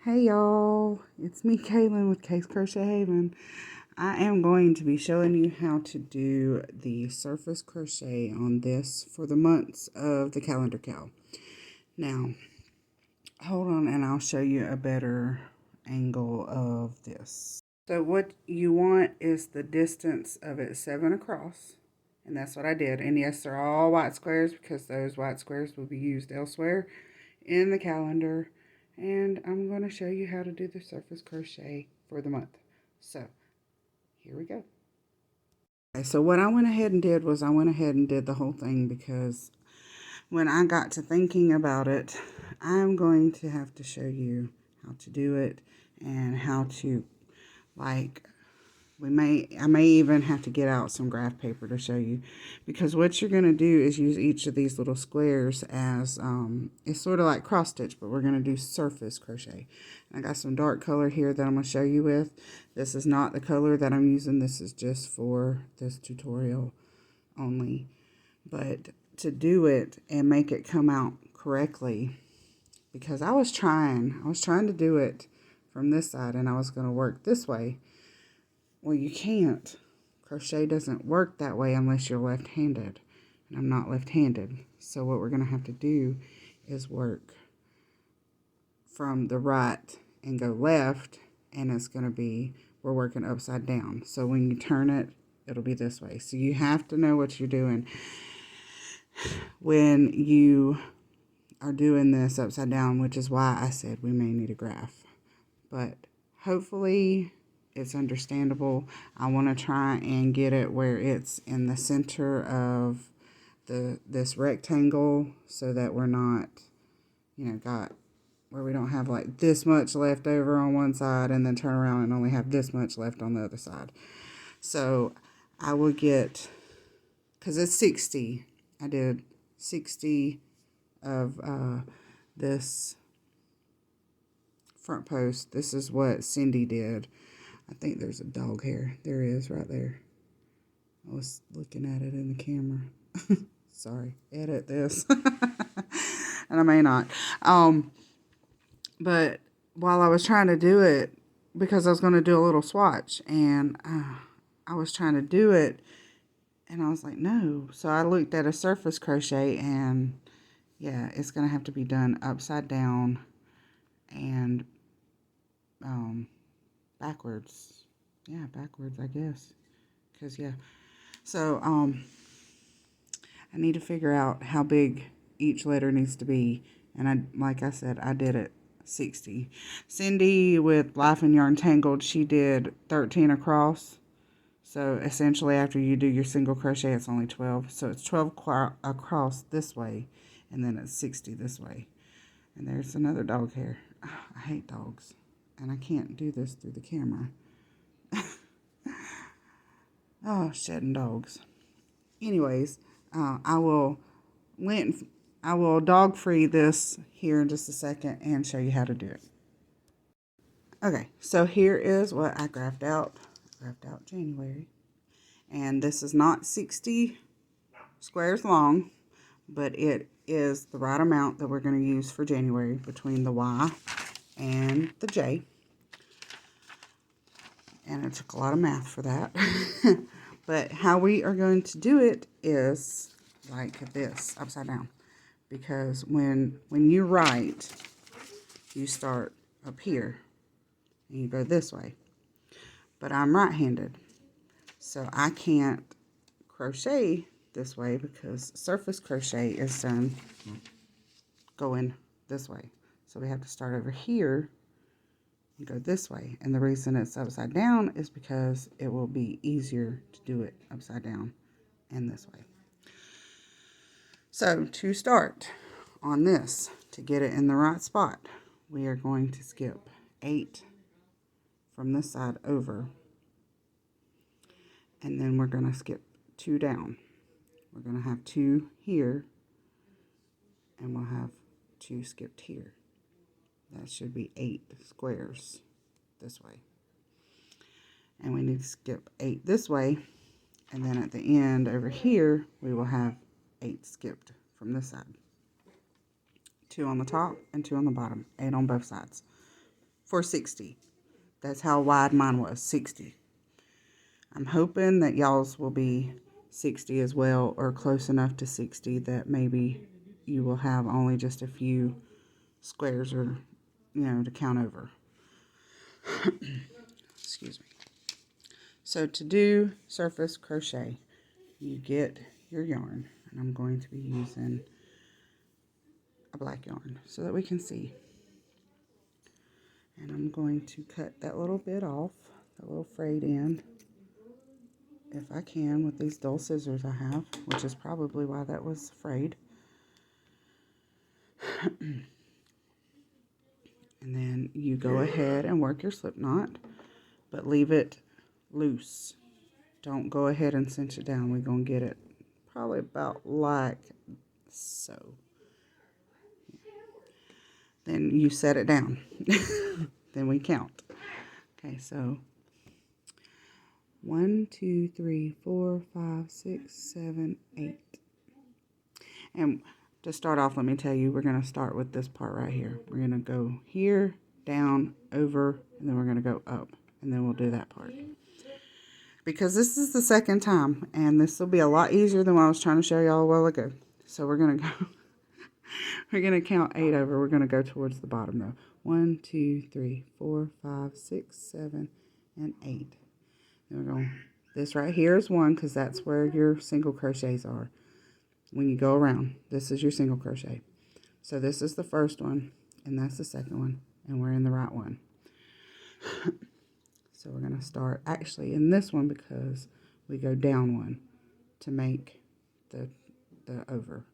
Hey y'all, it's me Kaylin with Kayscrochethaven. I am going to be showing you how to do the surface crochet on this for the months of the calendar cow. Now, hold on and I'll show you a better angle of this. So what you want is the distance of it 7 across, and that's what I did. And yes, they're all white squares because those white squares will be used elsewhere in the calendar. And I'm going to show you how to do the surface crochet for the month. So here we go. Okay, so what I went ahead and did was I went ahead and did the whole thing because when I got to thinking about it, I'm going to have to show you how to do it and how to, like, I may even have to get out some graph paper to show you, because what you're going to do is use each of these little squares as, it's sort of like cross stitch, but we're going to do surface crochet. I got some dark color here that I'm going to show you with. This is not the color that I'm using. This is just for this tutorial only. But to do it and make it come out correctly, because I was trying to do it from this side and I was going to work this way. Well, you can't. Crochet doesn't work that way unless you're left-handed. And I'm not left-handed. So what we're going to have to do is work from the right and go left. And it's going to be, we're working upside down. So when you turn it, it'll be this way. So you have to know what you're doing when you are doing this upside down, which is why I said we may need a graph. But hopefully it's understandable. I want to try and get it where it's in the center of this rectangle so that we're not, got where we don't have like this much left over on one side and then turn around and only have this much left on the other side. So I will get, because it's 60, I did 60 of this front post. This is what Cindy did. I think there's a dog hair. There is right there. I was looking at it in the camera. Sorry, edit this. And I may not. But while I was trying to do it, because I was going to do a little swatch, and I was trying to do it, and I was like, no. So I looked at a surface crochet, and yeah, it's going to have to be done upside down and backwards. Yeah, backwards, I guess. Because, yeah. So, I need to figure out how big each letter needs to be. And like I said, I did it 60. Cindy with Life and Yarn Tangled, she did 13 across. So, essentially, after you do your single crochet, it's only 12. So, it's 12 across this way. And then it's 60 this way. And there's another dog hair. I hate dogs. And I can't do this through the camera. Oh, shedding dogs. Anyways, I will dog free this here in just a second and show you how to do it. Okay, so here is what I graphed out. January. And this is not 60 squares long, but it is the right amount that we're going to use for January between the Y and the J. And it took a lot of math for that. But how we are going to do it is like this, upside down. Because when you write, you start up here and you go this way. But I'm right-handed, so I can't crochet this way because surface crochet is done going this way. So we have to start over here and go this way. And the reason it's upside down is because it will be easier to do it upside down and this way. So to start on this, to get it in the right spot, we are going to skip 8 from this side over. And then we're going to skip 2 down. We're going to have 2 here. And we'll have 2 skipped here. That should be 8 squares this way. And we need to skip 8 this way. And then at the end over here, we will have 8 skipped from this side. 2 on the top and 2 on the bottom. 8 on both sides. for 60. That's how wide mine was, 60. I'm hoping that y'all's will be 60 as well, or close enough to 60 that maybe you will have only just a few squares or, to count over. Excuse me. So to do surface crochet, you get your yarn, and I'm going to be using a black yarn so that we can see. And I'm going to cut that little bit off, that little frayed end, if I can, with these dull scissors I have, which is probably why that was frayed. And then you go ahead and work your slip knot, but leave it loose. Don't go ahead and cinch it down. We're going to get it probably about like so. Then you set it down. Then we count. Okay, so 1, 2, 3, 4, 5, 6, 7, 8. And to start off, let me tell you, we're going to start with this part right here. We're going to go here, down, over, and then we're going to go up. And then we'll do that part. Because this is the second time, and this will be a lot easier than what I was trying to show y'all a while ago. So we're going to go, we're going to count 8 over. We're going to go towards the bottom though. 1, 2, 3, 4, 5, 6, 7, and 8. Then we're going, this right here is 1 because that's where your single crochets are. When you go around, this is your single crochet. So this is the first one, and that's the second one, and we're in the right one. So we're going to start actually in this one because we go down 1 to make the over.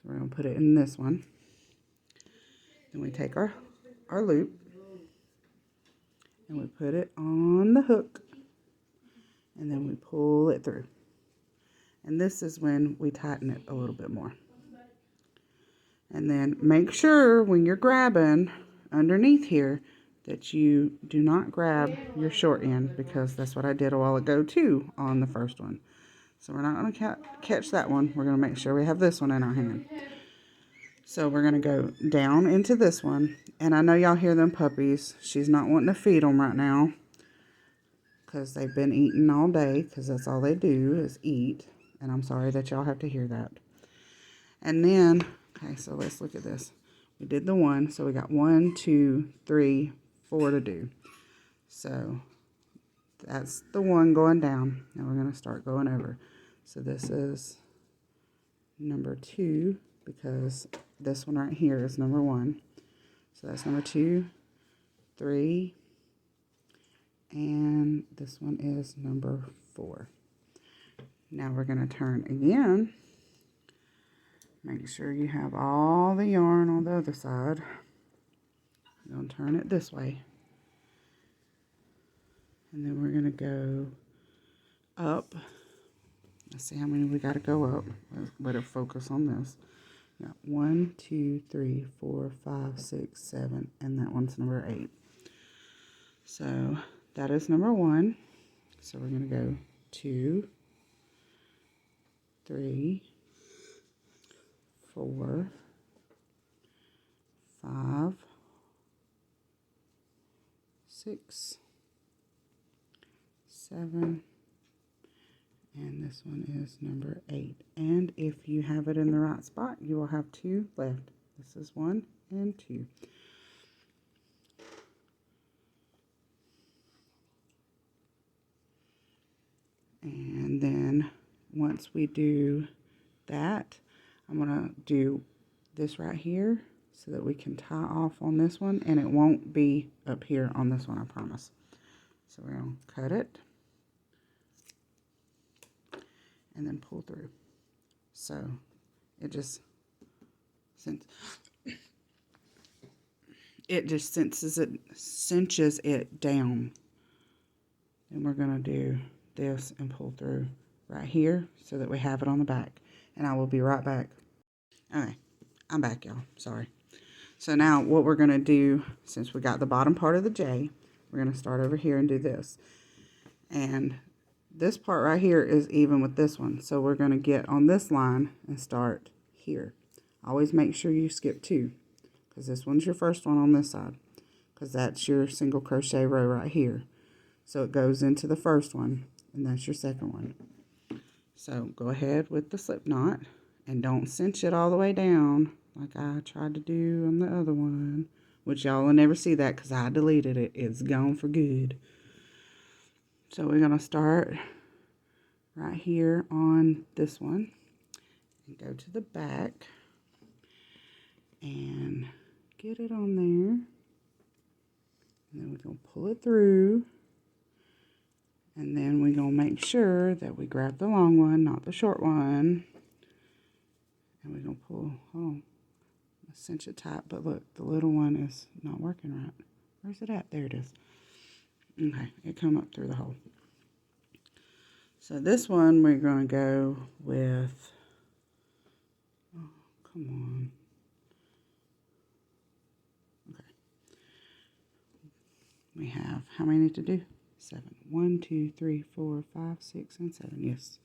So we're going to put it in this one. Then we take our loop and we put it on the hook, and then we pull it through. And this is when we tighten it a little bit more. And then make sure when you're grabbing underneath here that you do not grab your short end, because that's what I did a while ago too on the first one. So we're not going to catch that one. We're going to make sure we have this one in our hand. So we're going to go down into this one. And I know y'all hear them puppies. She's not wanting to feed them right now because they've been eating all day, because that's all they do is eat. And I'm sorry that y'all have to hear that. And then, okay, so let's look at this. We did the 1, so we got 1, 2, 3, 4 to do. So that's the 1 going down. Now we're going to start going over. So this is number 2, because this one right here is number 1. So that's number 2, 3, and this one is number 4. Now we're going to turn again. Make sure you have all the yarn on the other side. You're going to turn it this way. And then we're going to go up. Let's see how many we got to go up. Better focus on this. We got 1, 2, 3, 4, 5, 6, 7, and that one's number 8. So that is number 1. So we're going to go 2, 3, 4, 5, 6, 7, and this one is number 8. And if you have it in the right spot, you will have 2 left. This is 1 and 2. And then once we do that, I'm going to do this right here so that we can tie off on this one, and it won't be up here on this one, I promise. So we're going to cut it and then pull through. So it just cinches it down. And we're going to do this and pull through right here so that we have it on the back. And I will be right back. Okay, I'm back, y'all. Sorry. So now what we're going to do, since we got the bottom part of the J, we're going to start over here and do this. And this part right here is even with this one. So we're going to get on this line and start here. Always make sure you skip 2, because this one's your first one on this side, because that's your single crochet row right here. So it goes into the first one, and that's your second one. So go ahead with the slip knot, and don't cinch it all the way down like I tried to do on the other one, which y'all will never see that because I deleted it. It's gone for good. So we're going to start right here on this one and go to the back and get it on there. And then we're going to pull it through. And then we're going to make sure that we grab the long one, not the short one. And we're going to pull, cinch it tight. But look, the little one is not working right. Where's it at? There it is. Okay, it come up through the hole. So this one we're going to go with, oh, come on. Okay. We have, how many to do? 7. 1, 2, 3, 4, 5, 6, and 7. Yes.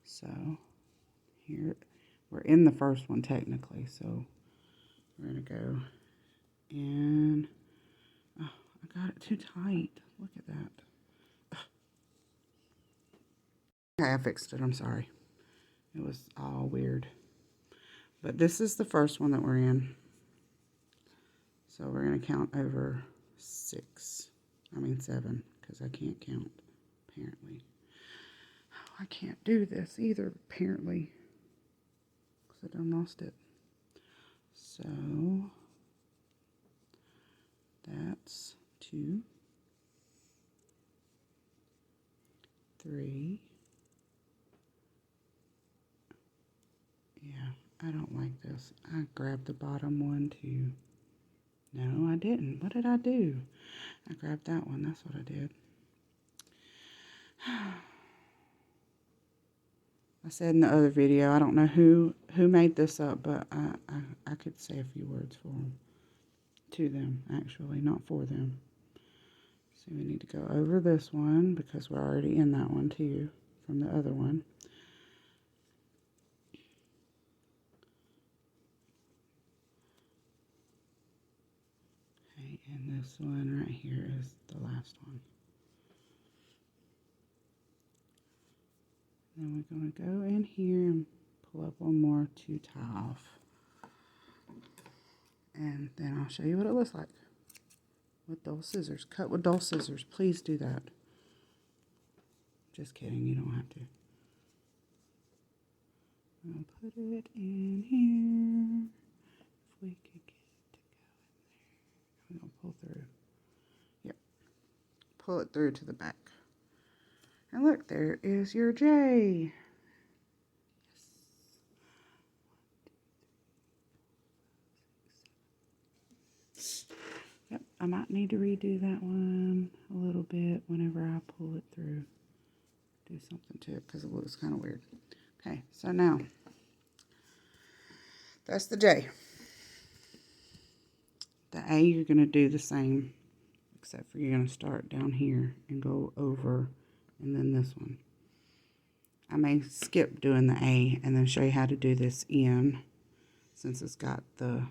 So here we're in the first one technically. So we're gonna go in. Oh, I got it too tight. Look at that. Ugh. Okay, I fixed it. I'm sorry. It was all weird. But this is the first one that we're in. So we're gonna count over 7. Because I can't count, apparently. Oh, I can't do this either, apparently. Because I done lost it. So, that's 2, 3. Yeah, I don't like this. I grabbed the bottom one, too. No, I didn't. What did I do? I grabbed that one. That's what I did. I said in the other video, I don't know who made this up, but I could say a few words for them. To them, actually, not for them. So we need to go over this one because we're already in that one too, from the other one. Okay, and this one right here is the last one. Then we're going to go in here and pull up one more to tie off. And then I'll show you what it looks like with dull scissors. Cut with dull scissors. Please do that. Just kidding. You don't have to. I'm going to put it in here. If we could get it to go in there. We're going to pull through. Yep. Pull it through to the back. And look, there is your J. Yes. Yep, I might need to redo that one a little bit whenever I pull it through. Do something to it because it looks kind of weird. Okay, so now, that's the J. The A, you're going to do the same, except for you're going to start down here and go over, and then this one. I may skip doing the A and then show you how to do this N, since it's got the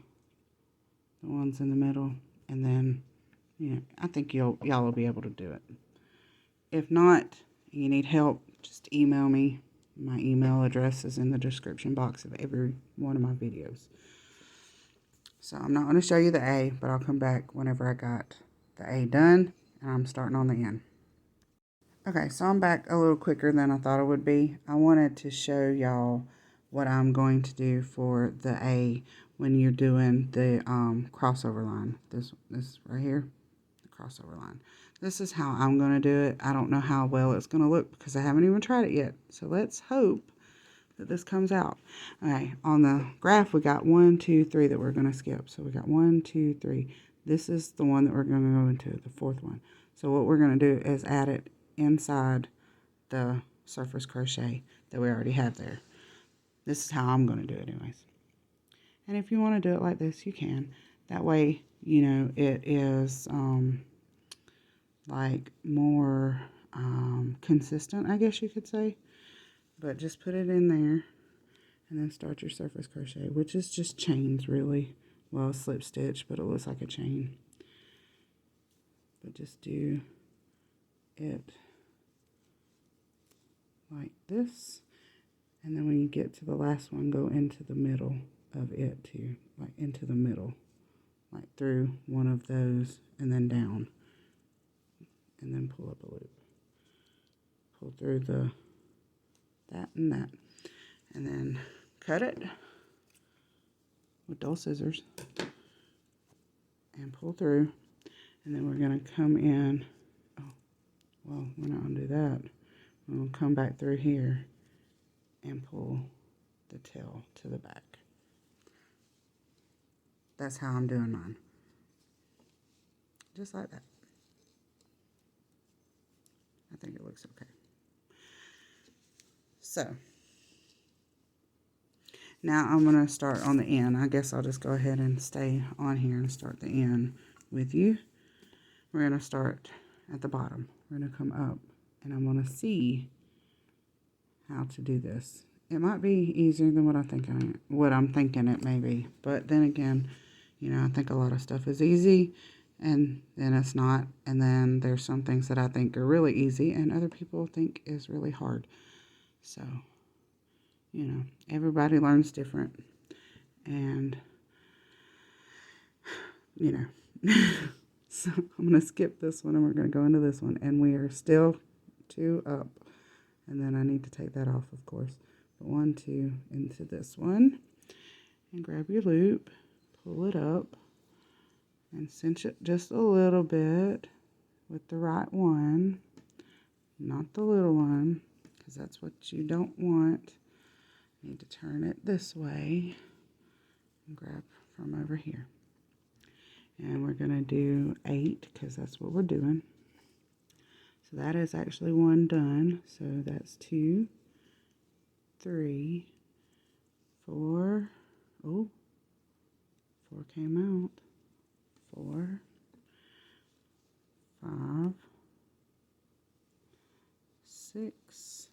ones in the middle, and then, you know, I think y'all will be able to do it. If not, and you need help, just email me. My email address is in the description box of every one of my videos. So I'm not going to show you the A, but I'll come back whenever I got the A done, and I'm starting on the N. Okay, so I'm back a little quicker than I thought it would be. I wanted to show y'all what I'm going to do for the A when you're doing the crossover line. This right here, the crossover line. This is how I'm going to do it. I don't know how well it's going to look because I haven't even tried it yet. So let's hope that this comes out. Okay, on the graph we got 1, 2, 3 that we're going to skip. So we got 1, 2, 3. This is the one that we're going to go into, the fourth one. So what we're going to do is add it inside the surface crochet that we already have there. This is how I'm going to do it anyways. And if you want to do it like this, you can. That way, you know, it is like more consistent, I guess you could say. But just put it in there and then start your surface crochet, which is just chains really. Well, slip stitch, but it looks like a chain. just do it like this, and then when you get to the last one, go into the middle of it too, like into the middle, like through one of those and then down, and then pull up a loop, pull through that and that, and then cut it with dull scissors and pull through, and then we're going to come in. Oh, well, we're not going to do that. We're going to come back through here and pull the tail to the back. That's how I'm doing mine. Just like that. I think it looks okay. So, now I'm going to start on the end. I guess I'll just go ahead and stay on here and start the end with you. We're going to start at the bottom. We're going to come up, and I'm going to see how to do this. It might be easier than what I'm thinking it may be. But then again, you know, I think a lot of stuff is easy, and then it's not. And then there's some things that I think are really easy, and other people think is really hard. So, you know, everybody learns different. And, you know, so I'm going to skip this one, and we're going to go into this one. And we are still 2 up. And then I need to take that off, of course. But 1, 2, into this one. And grab your loop, pull it up, and cinch it just a little bit with the right one, not the little one, because that's what you don't want. You need to turn it this way and grab from over here. And we're going to do 8 because that's what we're doing. So that is actually 1 done. So that's 2, 3, 4. Oh, 4 came out. 4, 5, 6,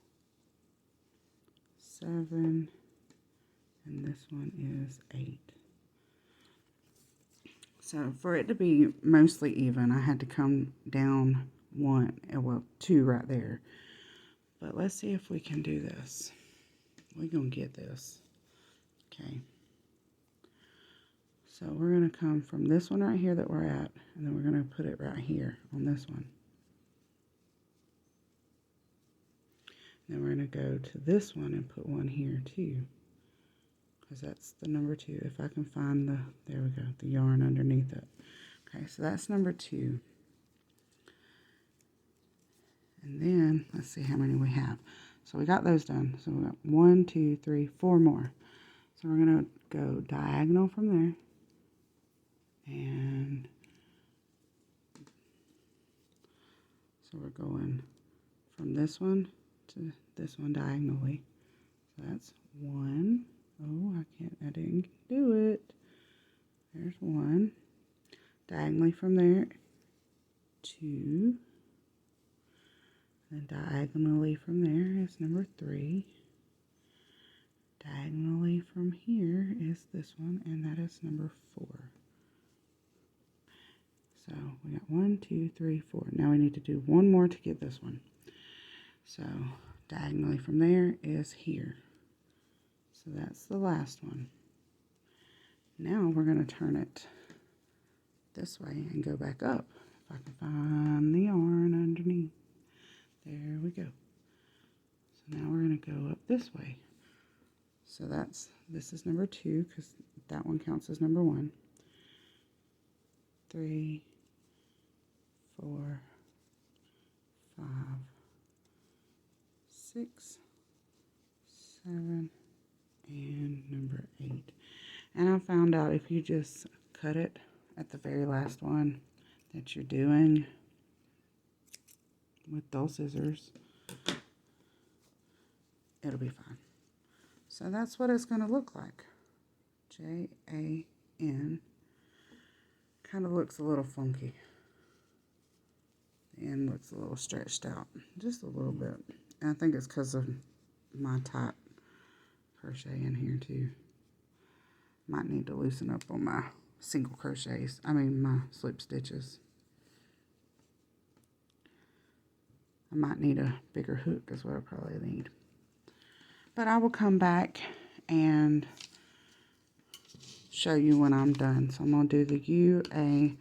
7, and this one is 8. So for it to be mostly even, I had to come down 2 right there. But let's see if we can do this. We're going to get this. Okay. So we're going to come from this one right here that we're at, and then we're going to put it right here on this one. Then we're going to go to this one and put one here too, because that's the number 2. If I can find there we go, the yarn underneath it. Okay, so that's number 2. And then let's see how many we have. So we got those done. So we got 1, 2, 3, 4 more. So we're going to go diagonal from there. And so we're going from this one to this one diagonally. So that's 1. Oh, I didn't do it. There's 1. Diagonally from there, 2. And diagonally from there is number 3. Diagonally from here is this one, and that is number 4. So we got 1, 2, 3, 4. Now we need to do 1 more to get this one. So diagonally from there is here. So that's the last one. Now we're going to turn it this way and go back up. If I can find the yarn underneath. There we go. So now we're going to go up this way. So this is number 2 because that one counts as number 1. 3, 4, 5, 6, 7, and number 8. And I found out if you just cut it at the very last one that you're doing with dull scissors, it'll be fine. So that's what it's going to look like. J-A-N. Kind of looks a little funky. The end looks a little stretched out. Just a little bit. And I think it's because of my tight crochet in here too. Might need to loosen up on my single crochets. My slip stitches. I might need a bigger hook is what I probably need. But I will come back and show you when I'm done. So I'm going to do the U, A.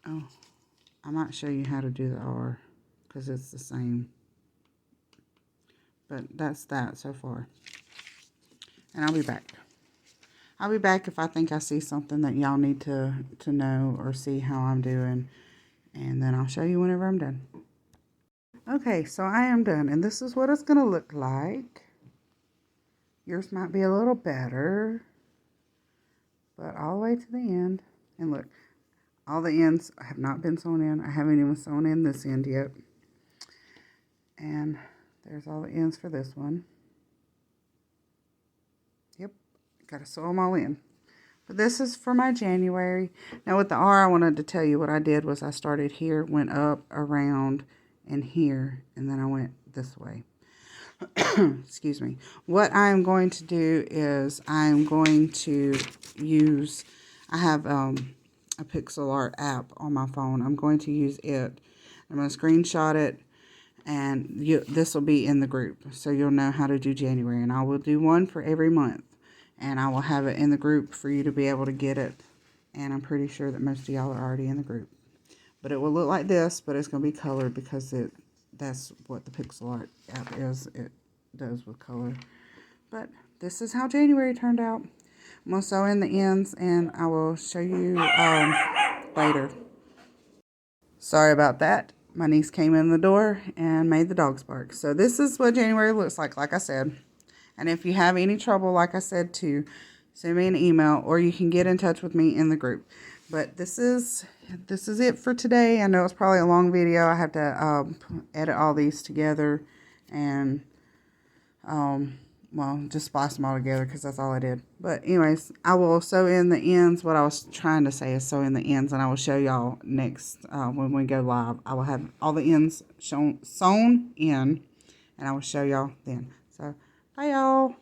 Oh, I might show you how to do the R because it's the same. But that's that so far. And I'll be back. I'll be back if I think I see something that y'all need to know or see how I'm doing. And then I'll show you whenever I'm done. Okay, so I am done. And this is what it's going to look like. Yours might be a little better. But all the way to the end. And look, all the ends have not been sewn in. I haven't even sewn in this end yet. And there's all the ends for this one. Yep, got to sew them all in. But this is for my January. Now with the R, I wanted to tell you what I did was I started here, went up, around, and here, and then I went this way. Excuse me. What I'm going to do is I'm going to use, I have a pixel art app on my phone. I'm going to use it. I'm going to screenshot it, and this will be in the group, so you'll know how to do January. And I will do one for every month, and I will have it in the group for you to be able to get it. And I'm pretty sure that most of y'all are already in the group. But it will look like this, but it's going to be colored because that's what the pixel art app is. It does with color. But this is how January turned out. I'm going to sew in the ends, and I will show you later. Sorry about that. My niece came in the door and made the dogs bark. So this is what January looks like I said. And if you have any trouble, like I said, to send me an email, or you can get in touch with me in the group. But this is it for today. I know it's probably a long video. I have to edit all these together and well, just splice them all together because that's all I did. But anyways, I will sew in the ends. What I was trying to say is sew in the ends, and I will show y'all next when we go live. I will have all the ends sewn in, and I will show y'all then. So bye y'all.